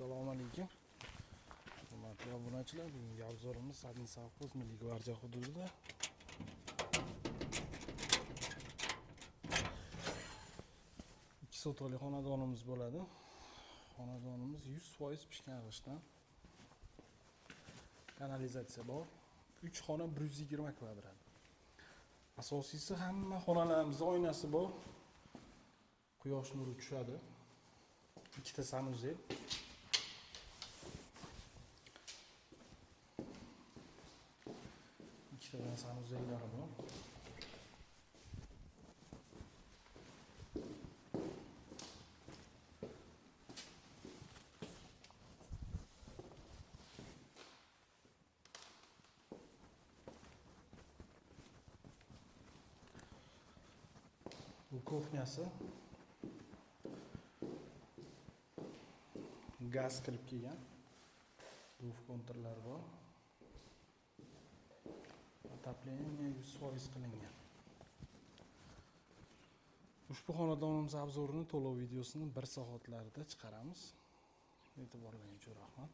Assalomu alaykum. Hurmatli obunachilar, bugungi obzorimiz Sadin Savxoz Milliy gvardiya hududida ikki sotixli xonadonimiz bo'ladi. Xonadonimiz 100% pishgan g'ishtdan. Kanalizatsiya bor. 3 xona 120 kvadrat. Asosiysi hamma xonalarimizda oynasi bor. Quyosh nuri tushadi. Ikkita sanuzel. İkitadan sanuzellari bor. Bu kuxnyasi. Gaz kirib kelgan. Duf kontrlar bor. Отопление 100% qilingan. Ushbu xonadonimiz obzorini to'liq videosini 1 soatlarda chiqaramiz. E'tiborlaringiz uchun rahmat.